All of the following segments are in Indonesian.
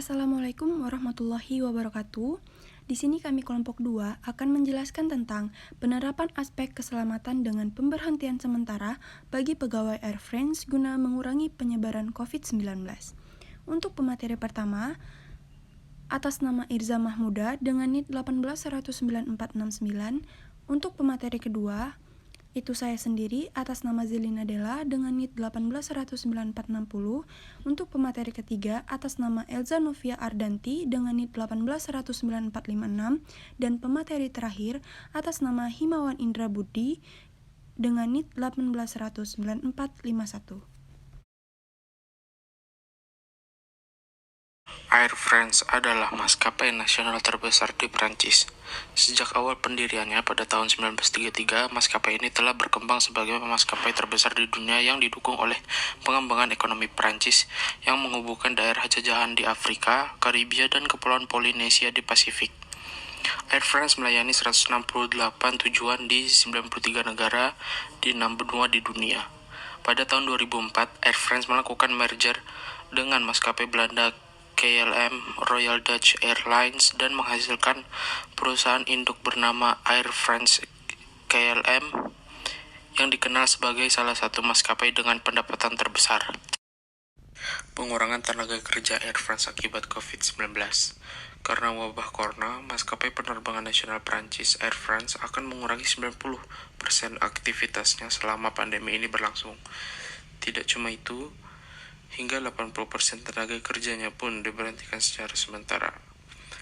Assalamualaikum warahmatullahi wabarakatuh. Di sini kami kelompok 2 akan menjelaskan tentang penerapan aspek keselamatan dengan pemberhentian sementara bagi pegawai Air France guna mengurangi penyebaran COVID-19. Untuk pemateri pertama, atas nama Irza Mahmuda dengan NIT 1819469. Untuk pemateri kedua, itu saya sendiri atas nama Zelina Della dengan NIT 1819460. Untuk pemateri ketiga atas nama Elza Novia Ardanti dengan NIT 1819456. Dan pemateri terakhir atas nama Himawan Indra Budi dengan NIT 1819451. Air France adalah maskapai nasional terbesar di Prancis. Sejak awal pendiriannya pada tahun 1933, maskapai ini telah berkembang sebagai maskapai terbesar di dunia yang didukung oleh pengembangan ekonomi Prancis yang menghubungkan daerah jajahan di Afrika, Karibia, dan Kepulauan Polinesia di Pasifik. Air France melayani 168 tujuan di 93 negara di 6 benua di dunia. Pada tahun 2004, Air France melakukan merger dengan maskapai Belanda KLM Royal Dutch Airlines dan menghasilkan perusahaan induk bernama Air France KLM yang dikenal sebagai salah satu maskapai dengan pendapatan terbesar. Pengurangan tenaga kerja Air France akibat COVID-19. Karena wabah corona, maskapai penerbangan nasional Prancis Air France akan mengurangi 90% aktivitasnya selama pandemi ini berlangsung. Tidak cuma itu, hingga 80% tenaga kerjanya pun diberhentikan secara sementara.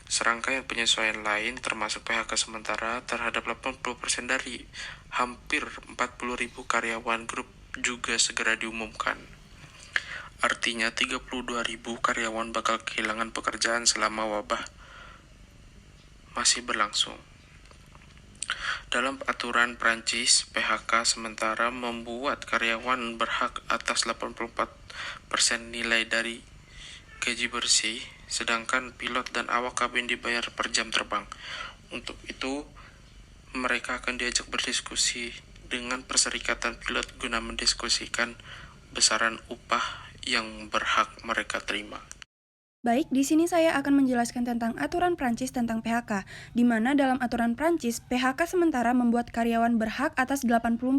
Serangkaian penyesuaian lain termasuk PHK sementara terhadap 80% dari hampir 40.000 karyawan grup juga segera diumumkan. Artinya 32.000 karyawan bakal kehilangan pekerjaan selama wabah masih berlangsung. Dalam aturan Prancis, PHK sementara membuat karyawan berhak atas 84% nilai dari gaji bersih, sedangkan pilot dan awak kabin dibayar per jam terbang. Untuk itu, mereka akan diajak berdiskusi dengan Perserikatan Pilot guna mendiskusikan besaran upah yang berhak mereka terima. Baik, di sini saya akan menjelaskan tentang aturan Prancis tentang PHK, di mana dalam aturan Prancis, PHK sementara membuat karyawan berhak atas 84%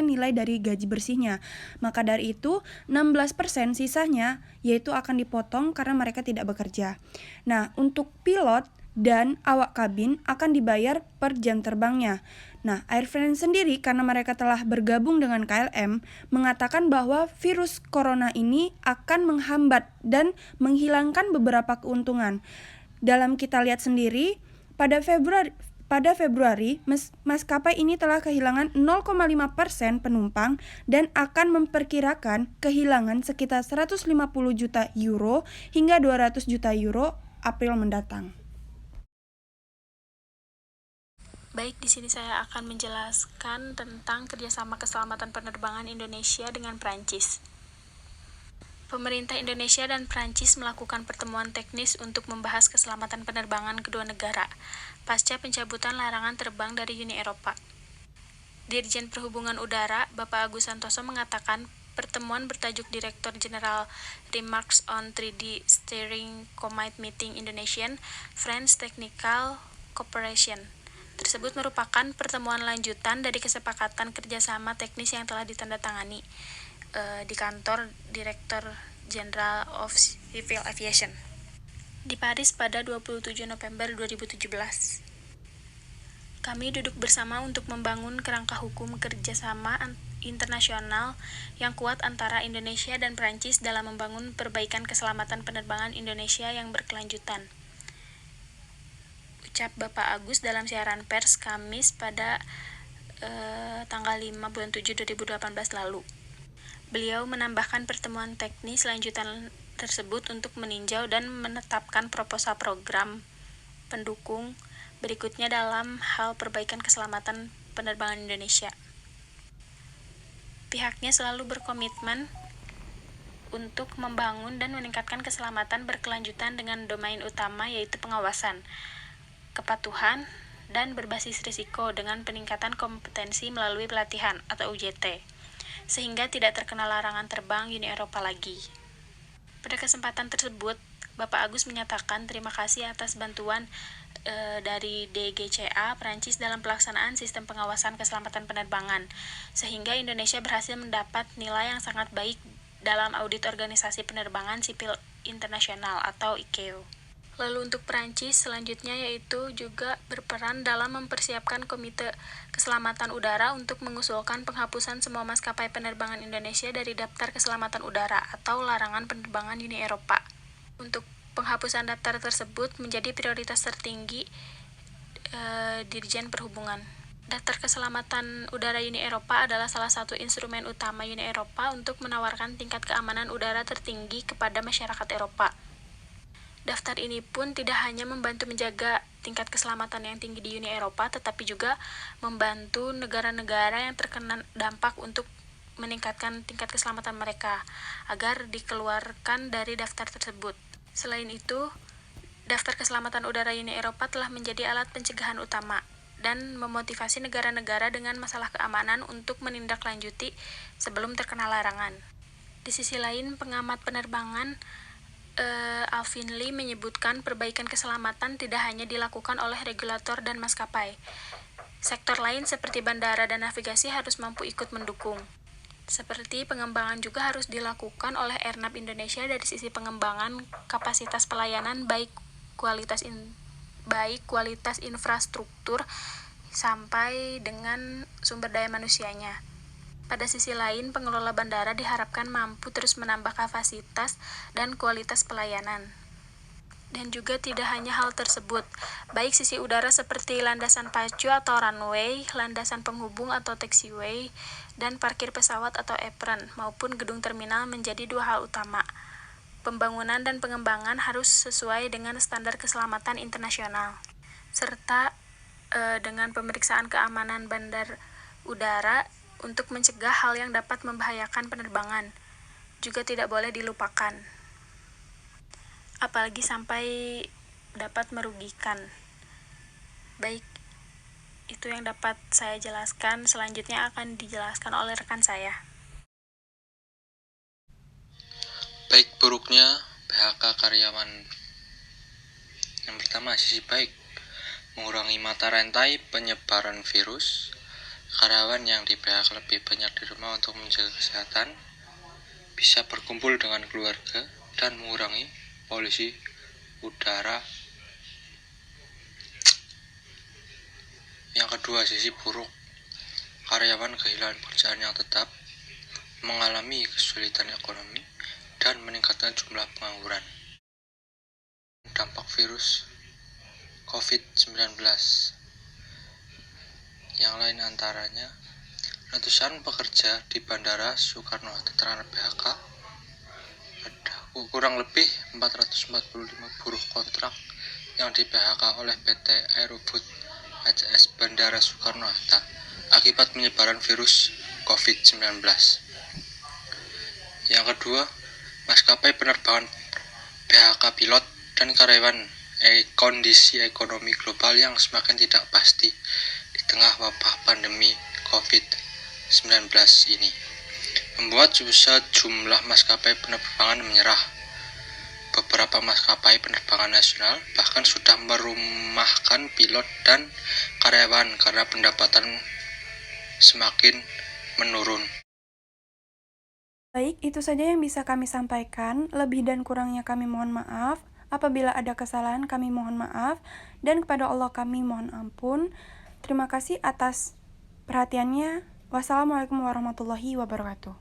nilai dari gaji bersihnya. Maka dari itu, 16% sisanya yaitu akan dipotong karena mereka tidak bekerja. Nah, untuk pilot dan awak kabin akan dibayar per jam terbangnya. Nah, Air France sendiri karena mereka telah bergabung dengan KLM mengatakan bahwa virus corona ini akan menghambat dan menghilangkan beberapa keuntungan. Dalam kita lihat sendiri, pada Februari, maskapai ini telah kehilangan 0,5% penumpang dan akan memperkirakan kehilangan sekitar 150 juta euro hingga 200 juta euro April mendatang. Baik, di sini saya akan menjelaskan tentang kerjasama keselamatan penerbangan Indonesia dengan Prancis. Pemerintah Indonesia dan Prancis melakukan pertemuan teknis untuk membahas keselamatan penerbangan kedua negara, pasca pencabutan larangan terbang dari Uni Eropa. Dirjen Perhubungan Udara, Bapak Agus Santoso mengatakan, pertemuan bertajuk Direktur Jenderal Remarks on 3D Steering Commit Meeting Indonesian France Technical Cooperation tersebut merupakan pertemuan lanjutan dari kesepakatan kerjasama teknis yang telah ditandatangani di kantor Direktur Jenderal of Civil Aviation di Paris pada 27 November 2017. Kami duduk bersama untuk membangun kerangka hukum kerjasama internasional yang kuat antara Indonesia dan Prancis dalam membangun perbaikan keselamatan penerbangan Indonesia yang berkelanjutan. Ucap Bapak Agus dalam siaran pers Kamis pada tanggal 5 bulan 7 2018 lalu. Beliau menambahkan pertemuan teknis lanjutan tersebut untuk meninjau dan menetapkan proposal program pendukung berikutnya dalam hal perbaikan keselamatan penerbangan Indonesia. Pihaknya selalu berkomitmen untuk membangun dan meningkatkan keselamatan berkelanjutan dengan domain utama yaitu pengawasan, kepatuhan, dan berbasis risiko dengan peningkatan kompetensi melalui pelatihan atau UJT, sehingga tidak terkena larangan terbang Uni Eropa lagi. Pada kesempatan tersebut, Bapak Agus menyatakan terima kasih atas bantuan dari DGCA Prancis dalam pelaksanaan sistem pengawasan keselamatan penerbangan, sehingga Indonesia berhasil mendapat nilai yang sangat baik dalam audit organisasi penerbangan sipil internasional atau ICAO. Lalu untuk Prancis selanjutnya yaitu juga berperan dalam mempersiapkan Komite Keselamatan Udara untuk mengusulkan penghapusan semua maskapai penerbangan Indonesia dari daftar keselamatan udara atau larangan penerbangan Uni Eropa. Untuk penghapusan daftar tersebut menjadi prioritas tertinggi Dirjen Perhubungan. Daftar keselamatan udara Uni Eropa adalah salah satu instrumen utama Uni Eropa untuk menawarkan tingkat keamanan udara tertinggi kepada masyarakat Eropa. Daftar ini pun tidak hanya membantu menjaga tingkat keselamatan yang tinggi di Uni Eropa, tetapi juga membantu negara-negara yang terkena dampak untuk meningkatkan tingkat keselamatan mereka agar dikeluarkan dari daftar tersebut. Selain itu, daftar keselamatan udara Uni Eropa telah menjadi alat pencegahan utama dan memotivasi negara-negara dengan masalah keamanan untuk menindaklanjuti sebelum terkena larangan. Di sisi lain, pengamat penerbangan Alvin Lee menyebutkan perbaikan keselamatan tidak hanya dilakukan oleh regulator dan maskapai. Sektor lain seperti bandara dan navigasi harus mampu ikut mendukung. Seperti pengembangan juga harus dilakukan oleh Airnav Indonesia dari sisi pengembangan kapasitas pelayanan baik kualitas infrastruktur sampai dengan sumber daya manusianya. Pada sisi lain, pengelola bandara diharapkan mampu terus menambah kapasitas dan kualitas pelayanan. Dan juga tidak hanya hal tersebut, baik sisi udara seperti landasan pacu atau runway, landasan penghubung atau taxiway, dan parkir pesawat atau apron, maupun gedung terminal menjadi dua hal utama. Pembangunan dan pengembangan harus sesuai dengan standar keselamatan internasional, serta dengan pemeriksaan keamanan bandar udara untuk mencegah hal yang dapat membahayakan penerbangan juga tidak boleh dilupakan, apalagi sampai dapat merugikan. Baik, itu yang dapat saya jelaskan. Selanjutnya akan dijelaskan oleh rekan saya. Baik buruknya PHK karyawan. Yang pertama, sisi baik, mengurangi mata rantai penyebaran virus. Karyawan yang di PHK lebih banyak di rumah untuk menjaga kesehatan, bisa berkumpul dengan keluarga, dan mengurangi polusi udara. Yang kedua, sisi buruk, karyawan kehilangan pekerjaan yang tetap, mengalami kesulitan ekonomi, dan meningkatkan jumlah pengangguran. Dampak virus COVID-19 yang lain antaranya ratusan pekerja di Bandara Soekarno-Hatta terkena PHK, ada kurang lebih 445 buruh kontrak yang di PHK oleh PT Aeroflot HCS Bandara Soekarno-Hatta akibat penyebaran virus COVID-19. Yang kedua, maskapai penerbangan PHK pilot dan karyawan kondisi ekonomi global yang semakin tidak pasti di tengah wabah pandemi COVID-19 ini membuat sejumlah maskapai penerbangan menyerah. Beberapa maskapai penerbangan nasional bahkan sudah merumahkan pilot dan karyawan karena pendapatan semakin menurun. Baik, itu saja yang bisa kami sampaikan. Lebih dan kurangnya kami mohon maaf. Apabila ada kesalahan kami mohon maaf. Dan kepada Allah kami mohon ampun. Terima kasih atas perhatiannya. Wassalamualaikum warahmatullahi wabarakatuh.